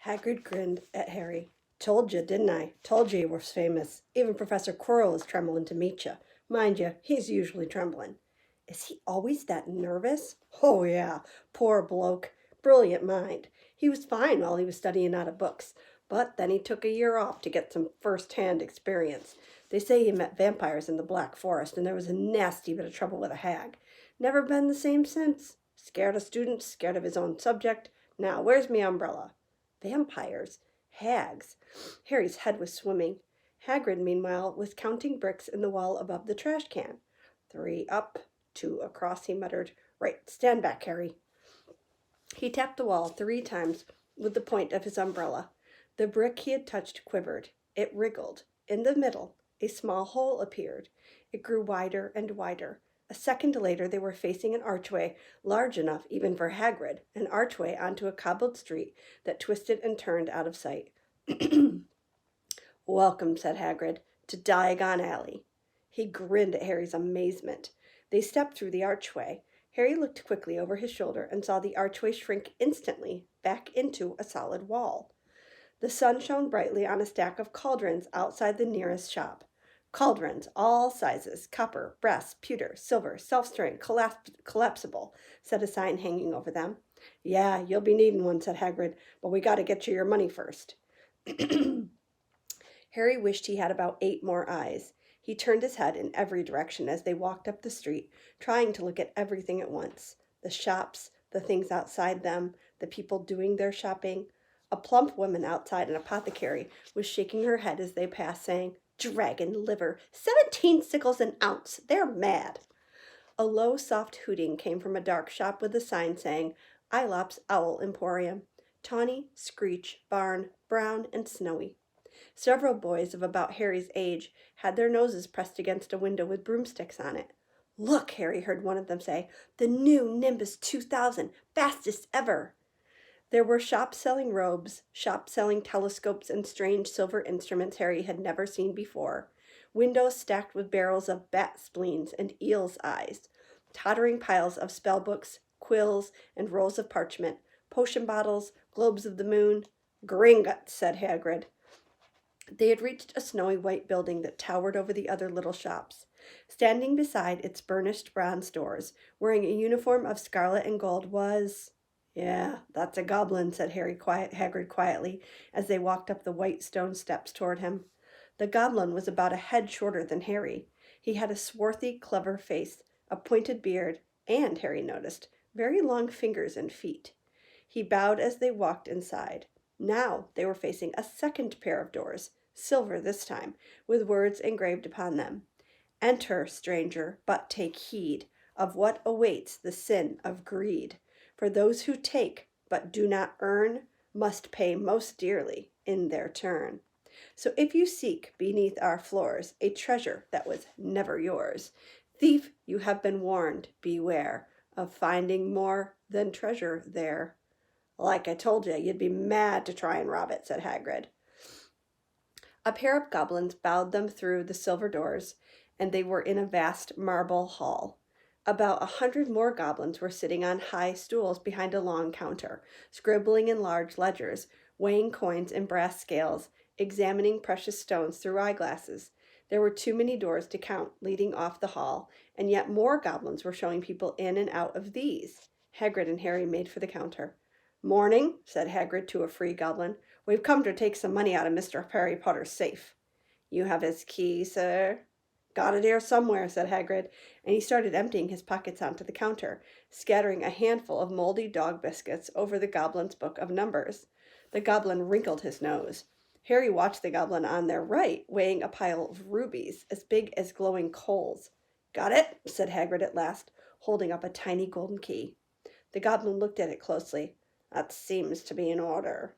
Hagrid grinned at Harry. Told you, didn't I? Told you he was famous. Even Professor Quirrell is trembling to meet you. Mind you, he's usually trembling. Is he always that nervous? Oh, yeah. Poor bloke. Brilliant mind. He was fine while he was studying out of books, but then he took a year off to get some first-hand experience. They say he met vampires in the Black Forest, and there was a nasty bit of trouble with a hag. Never been the same since. Scared of students, scared of his own subject. Now, where's me umbrella? Vampires? Hags? Harry's head was swimming. Hagrid, meanwhile, was counting bricks in the wall above the trash can. 3 up, 2 across, he muttered. Right, stand back, Harry. He tapped the wall 3 times with the point of his umbrella. The brick he had touched quivered. It wriggled. In the middle, a small hole appeared. It grew wider and wider. A second later, they were facing an archway large enough even for Hagrid, an archway onto a cobbled street that twisted and turned out of sight. Welcome, said Hagrid, to Diagon Alley. He grinned at Harry's amazement. They stepped through the archway. Harry looked quickly over his shoulder and saw the archway shrink instantly back into a solid wall. The sun shone brightly on a stack of cauldrons outside the nearest shop. Cauldrons, all sizes, copper, brass, pewter, silver, self-stirring, collapsible, said a sign hanging over them. Yeah, you'll be needing one, said Hagrid, but we got to get you your money first. Harry wished he had about 8 more eyes. He turned his head in every direction as they walked up the street, trying to look at everything at once. The shops, the things outside them, the people doing their shopping. A plump woman outside an apothecary was shaking her head as they passed, saying, Dragon liver, 17 sickles an ounce. They're mad. A low, soft hooting came from a dark shop with a sign saying, Aelop's Owl Emporium. Tawny, Screech, Barn, Brown, and Snowy. Several boys of about Harry's age had their noses pressed against a window with broomsticks on it. Look, Harry heard one of them say, the new Nimbus 2000, fastest ever. There were shops selling robes, shops selling telescopes and strange silver instruments Harry had never seen before, windows stacked with barrels of bat spleens and eel's eyes, tottering piles of spell books, quills, and rolls of parchment, potion bottles, globes of the moon. Gringotts, said Hagrid. They had reached a snowy white building that towered over the other little shops. Standing beside its burnished bronze doors, wearing a uniform of scarlet and gold, was... Yeah, that's a goblin, said Hagrid quietly, as they walked up the white stone steps toward him. The goblin was about a head shorter than Harry. He had a swarthy, clever face, a pointed beard, and, Harry noticed, very long fingers and feet. He bowed as they walked inside. Now they were facing a second pair of doors, silver this time, with words engraved upon them. Enter, stranger, but take heed of what awaits the sin of greed. For those who take, but do not earn, must pay most dearly in their turn. So if you seek beneath our floors a treasure that was never yours, thief, you have been warned, beware of finding more than treasure there. Like I told you, you'd be mad to try and rob it, said Hagrid. A pair of goblins bowed them through the silver doors, and they were in a vast marble hall. About 100 more goblins were sitting on high stools behind a long counter, scribbling in large ledgers, weighing coins in brass scales, examining precious stones through eyeglasses. There were too many doors to count leading off the hall, and yet more goblins were showing people in and out of these. Hagrid and Harry made for the counter. Morning, said Hagrid to a free goblin. We've come to take some money out of Mr. Harry Potter's safe. You have his key, sir? Got it here somewhere, said Hagrid, and he started emptying his pockets onto the counter, scattering a handful of moldy dog biscuits over the goblin's book of numbers. The goblin wrinkled his nose. Harry watched the goblin on their right, weighing a pile of rubies as big as glowing coals. Got it, said Hagrid at last, holding up a tiny golden key. The goblin looked at it closely. That seems to be in order.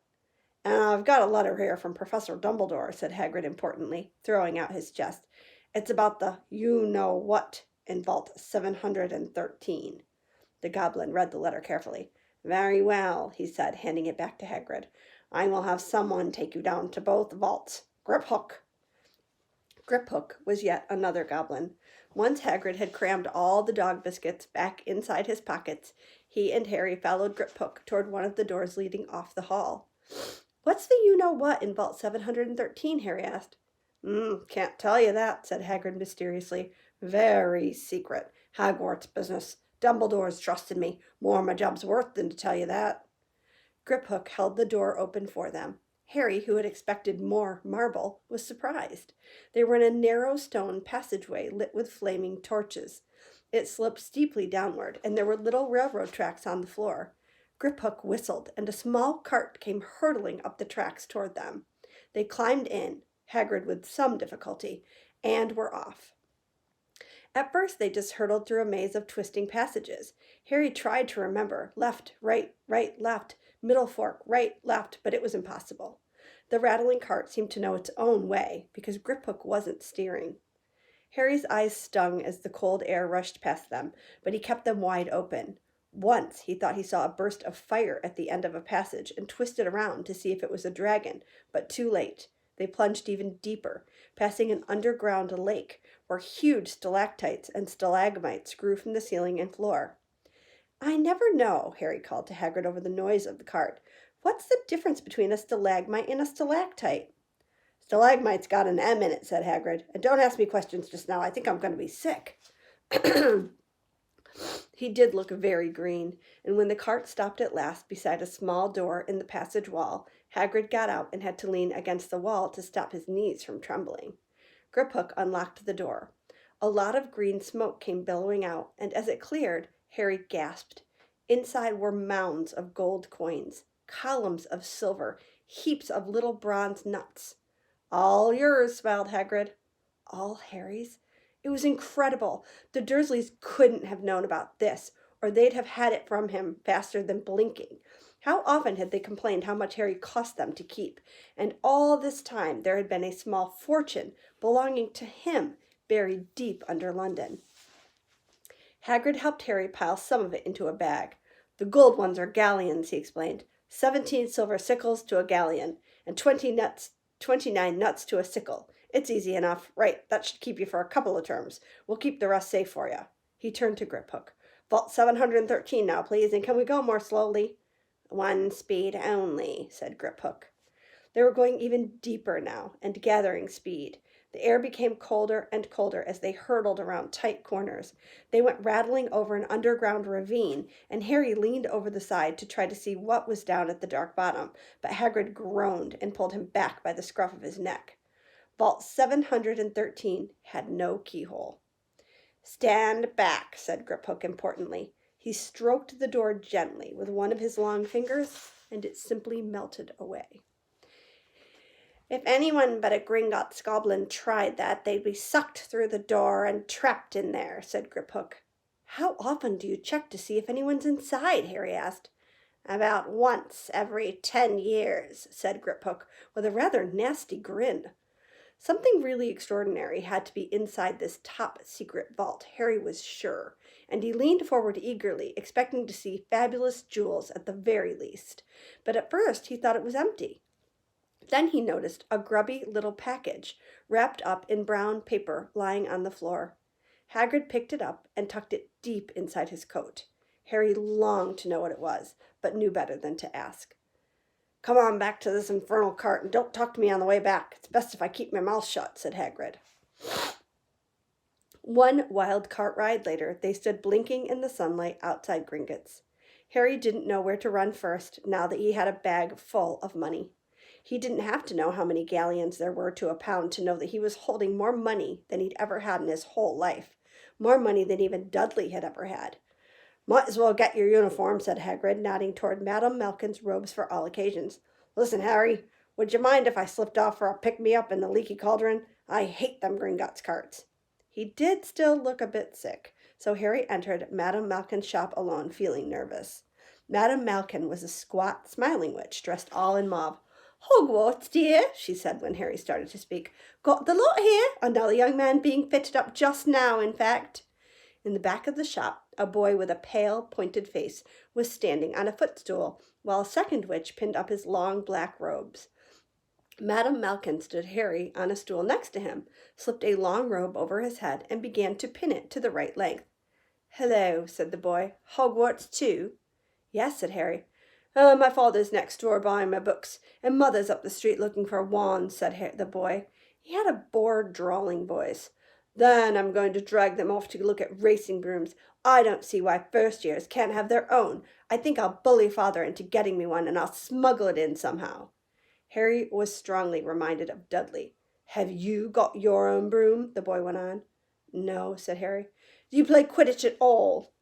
And I've got a letter here from Professor Dumbledore, said Hagrid importantly, throwing out his chest. It's about the you-know-what in Vault 713. The goblin read the letter carefully. Very well, he said, handing it back to Hagrid. I will have someone take you down to both vaults. Griphook. Griphook was yet another goblin. Once Hagrid had crammed all the dog biscuits back inside his pockets, he and Harry followed Griphook toward one of the doors leading off the hall. "What's the you-know-what in Vault 713? Harry asked. Can't tell you that," said Hagrid mysteriously. "Very secret. Hogwarts business. Dumbledore's trusted me. More my job's worth than to tell you that." Griphook held the door open for them. Harry, who had expected more marble, was surprised. They were in a narrow stone passageway lit with flaming torches. It sloped steeply downward, and there were little railroad tracks on the floor. Griphook whistled, and a small cart came hurtling up the tracks toward them. They climbed in, Hagrid with some difficulty, and were off. At first they just hurtled through a maze of twisting passages. Harry tried to remember left, right, left, middle fork, right, left, but it was impossible. The rattling cart seemed to know its own way, because Griphook wasn't steering. Harry's eyes stung as the cold air rushed past them, but he kept them wide open. Once he thought he saw a burst of fire at the end of a passage and twisted around to see if it was a dragon, but too late. They plunged even deeper, passing an underground lake where huge stalactites and stalagmites grew from the ceiling and floor. "I never know," Harry called to Hagrid over the noise of the cart. "What's the difference between a stalagmite and a stalactite?" "Stalagmite's got an M in it," said Hagrid. "And don't ask me questions just now. I think I'm going to be sick." He did look very green, and when the cart stopped at last beside a small door in the passage wall, Hagrid got out and had to lean against the wall to stop his knees from trembling. Griphook unlocked the door. A lot of green smoke came billowing out, and as it cleared, Harry gasped. Inside were mounds of gold coins, columns of silver, heaps of little bronze nuts. "All yours," smiled Hagrid. All Harry's? It was incredible. The Dursleys couldn't have known about this, or they'd have had it from him faster than blinking. How often had they complained how much Harry cost them to keep, and all this time there had been a small fortune belonging to him buried deep under London. Hagrid helped Harry pile some of it into a bag. "The gold ones are galleons," he explained. 17 silver sickles to a galleon, and 29 nuts to a sickle. It's easy enough. Right, that should keep you for a couple of terms. We'll keep the rest safe for you." He turned to Griphook. "Vault 713 now, please, and can we go more slowly?" "One speed only," said Griphook. They were going even deeper now, and gathering speed. The air became colder and colder as they hurtled around tight corners. They went rattling over an underground ravine, and Harry leaned over the side to try to see what was down at the dark bottom, but Hagrid groaned and pulled him back by the scruff of his neck. Vault 713 had no keyhole. "Stand back," said Griphook importantly. He stroked the door gently with one of his long fingers, and it simply melted away. "If anyone but a Gringotts goblin tried that, they'd be sucked through the door and trapped in there," said Griphook. "How often do you check to see if anyone's inside?" Harry asked. "About once every 10 years," said Griphook, with a rather nasty grin. Something really extraordinary had to be inside this top secret vault, Harry was sure, and he leaned forward eagerly, expecting to see fabulous jewels at the very least. But at first he thought it was empty. Then he noticed a grubby little package, wrapped up in brown paper, lying on the floor. Hagrid picked it up and tucked it deep inside his coat. Harry longed to know what it was, but knew better than to ask. "Come on back to this infernal cart, and don't talk to me on the way back. It's best if I keep my mouth shut," said Hagrid. One wild cart ride later, they stood blinking in the sunlight outside Gringotts. Harry didn't know where to run first, now that he had a bag full of money. He didn't have to know how many galleons there were to a pound to know that he was holding more money than he'd ever had in his whole life, more money than even Dudley had ever had. "Might as well get your uniform," said Hagrid, nodding toward Madame Malkin's robes for all occasions. "Listen, Harry, would you mind if I slipped off for a pick-me-up in the leaky cauldron? I hate them Gringotts carts." He did still look a bit sick, so Harry entered Madame Malkin's shop alone, feeling nervous. Madame Malkin was a squat, smiling witch, dressed all in mauve. "Hogwarts, dear," she said when Harry started to speak. "Got the lot here. Another young man being fitted up just now, in fact." In the back of the shop, a boy with a pale, pointed face was standing on a footstool, while a second witch pinned up his long black robes. Madame Malkin stood Harry on a stool next to him, slipped a long robe over his head, and began to pin it to the right length. "Hello," said the boy. "Hogwarts too?" "Yes," said Harry. My father's next door buying my books, and mother's up the street looking for wands, said the boy. He had a bored, drawling voice. Then I'm going to drag them off to look at racing brooms. I don't see why first years can't have their own. I think I'll bully father into getting me one, and I'll smuggle it in somehow. Harry was strongly reminded of Dudley. Have you got your own broom? The boy went on. No, said Harry. Do you play Quidditch at all?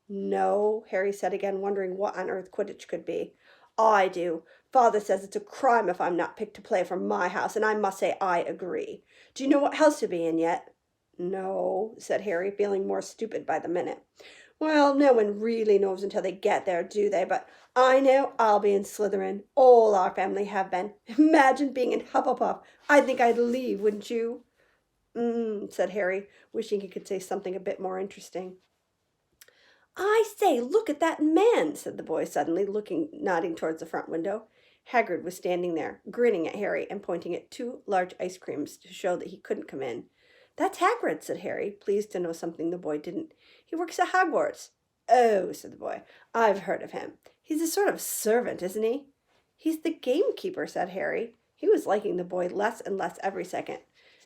No, Harry said again, wondering what on earth Quidditch could be. I do. Father says it's a crime if I'm not picked to play for my house, and I must say I agree. Do you know what house to be in yet? No, said Harry, feeling more stupid by the minute. Well, no one really knows until they get there, do they? But I know I'll be in Slytherin. All our family have been. Imagine being in Hufflepuff. I think I'd leave, wouldn't you? Said Harry, wishing he could say something a bit more interesting. I say, look at that man, said the boy suddenly, nodding towards the front window. Hagrid was standing there, grinning at Harry and pointing at 2 large ice creams to show that he couldn't come in. That's Hagrid, said Harry, pleased to know something the boy didn't. He works at Hogwarts. Oh, said the boy, I've heard of him. He's a sort of servant, isn't he? He's the gamekeeper, said Harry. He was liking the boy less and less every second.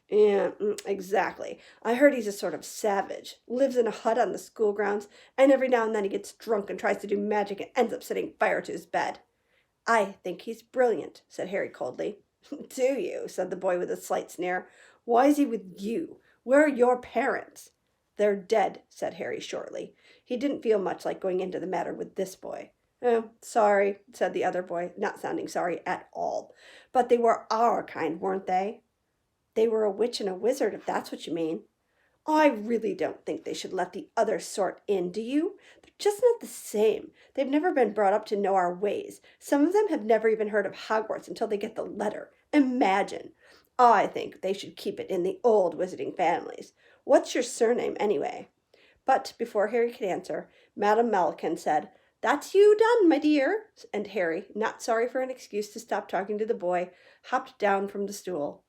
Yeah, exactly. I heard he's a sort of savage. Lives in a hut on the school grounds, and every now and then he gets drunk and tries to do magic and ends up setting fire to his bed. I think he's brilliant, said Harry coldly. Do you? Said the boy with a slight sneer. Why is he with you? Where are your parents? They're dead, said Harry shortly. He didn't feel much like going into the matter with this boy. Oh, sorry, said the other boy, not sounding sorry at all. But they were our kind, weren't they? They were a witch and a wizard, if that's what you mean. I really don't think they should let the other sort in, do you? They're just not the same. They've never been brought up to know our ways. Some of them have never even heard of Hogwarts until they get the letter. Imagine. I think they should keep it in the old wizarding families. What's your surname, anyway? But before Harry could answer, Madame Malkin said, That's you done, my dear. And Harry, not sorry for an excuse to stop talking to the boy, hopped down from the stool.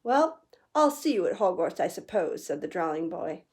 Well, I'll see you at Hogwarts, I suppose, said the drawling boy.